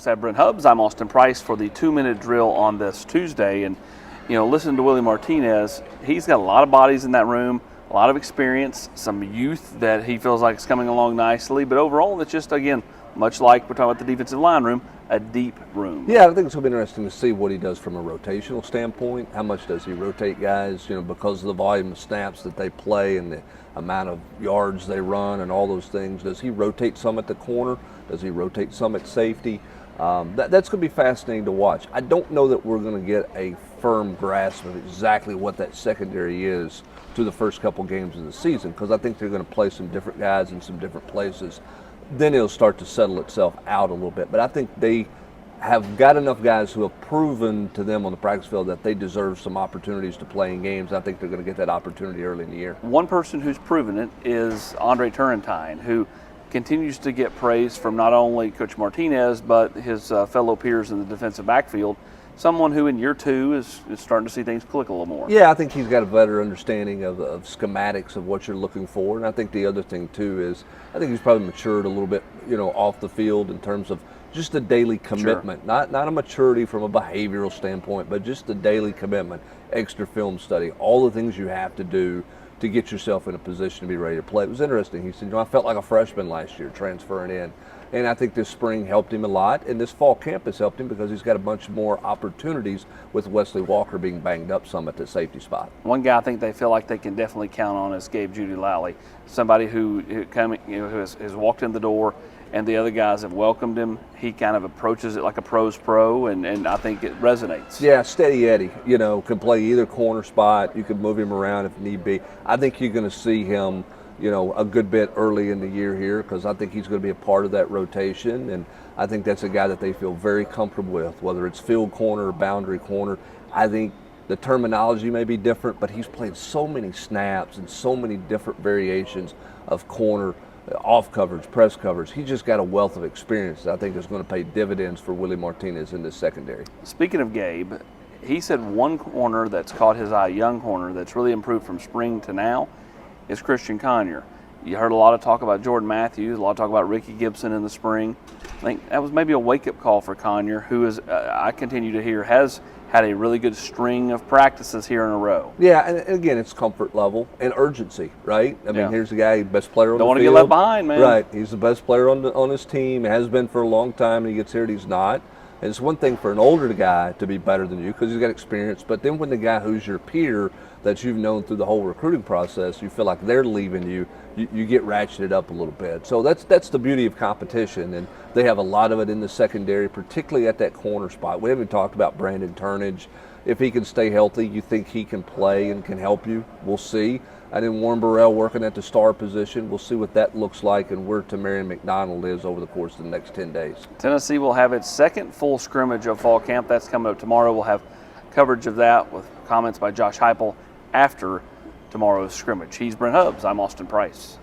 alongside Brent Hubbs. I'm Austin Price for the 2-minute drill on this Tuesday. And, listen to Willie Martinez. He's got a lot of bodies in that room, a lot of experience, some youth that he feels like is coming along nicely. But overall, it's just, again, much like we're talking about the defensive line room, a deep room. Yeah, I think it's going to be interesting to see what he does from a rotational standpoint. How much does he rotate guys, because of the volume of snaps that they play and the amount of yards they run and all those things. Does he rotate some at the corner? Does he rotate some at safety? That's going to be fascinating to watch. I don't know that we're going to get a firm grasp of exactly what that secondary is through the first couple games of the season, because I think they're going to play some different guys in some different places. Then it'll start to settle itself out a little bit. But I think they have got enough guys who have proven to them on the practice field that they deserve some opportunities to play in games. I think they're going to get that opportunity early in the year. One person who's proven it is Andre Turrentine, who continues to get praise from not only Coach Martinez, but his fellow peers in the defensive backfield. Someone who in year two is starting to see things click a little more. Yeah, I think he's got a better understanding of schematics of what you're looking for. And I think the other thing, too, is I think he's probably matured a little bit, off the field in terms of just the daily commitment. Sure. Not a maturity from a behavioral standpoint, but just the daily commitment, extra film study, all the things you have to do to get yourself in a position to be ready to play. It was interesting. He said, I felt like a freshman last year transferring in. And I think this spring helped him a lot, and this fall camp has helped him because he's got a bunch more opportunities with Wesley Walker being banged up some at the safety spot. One guy I think they feel like they can definitely count on is Gabe Judy Lally, somebody who has walked in the door, and the other guys have welcomed him. He kind of approaches it like a pro's pro, and I think it resonates. Yeah, steady Eddie, can play either corner spot. You can move him around if need be. I think you're going to see him a good bit early in the year here, because I think he's going to be a part of that rotation, and I think that's a guy that they feel very comfortable with, whether it's field corner or boundary corner. I think the terminology may be different, but he's played so many snaps and so many different variations of corner, off coverage, press coverage. He's just got a wealth of experience that I think is going to pay dividends for Willie Martinez in this secondary. Speaking of Gabe, he said one corner that's caught his eye, young corner, that's really improved from spring to now is Christian Conyer. You heard a lot of talk about Jordan Matthews, a lot of talk about Ricky Gibson in the spring. I think that was maybe a wake-up call for Conyer, who is, I continue to hear, has had a really good string of practices here in a row. Yeah, and again, it's comfort level and urgency, right? I mean, here's the guy, best player on the field. Don't want to get left behind, man. Right, he's the best player on his team, has been for a long time, and he gets here and he's not. And it's one thing for an older guy to be better than you because he's got experience, but then when the guy who's your peer that you've known through the whole recruiting process, you feel like they're leaving you, you get ratcheted up a little bit. So that's the beauty of competition, and they have a lot of it in the secondary, particularly at that corner spot. We haven't talked about Brandon Turnage. If he can stay healthy, you think he can play and can help you? We'll see. And then Warren Burrell working at the star position. We'll see what that looks like and where Tamarian McDonald is over the course of the next 10 days. Tennessee will have its second full scrimmage of fall camp. That's coming up tomorrow. We'll have coverage of that with comments by Josh Heupel after tomorrow's scrimmage. He's Brent Hubbs. I'm Austin Price.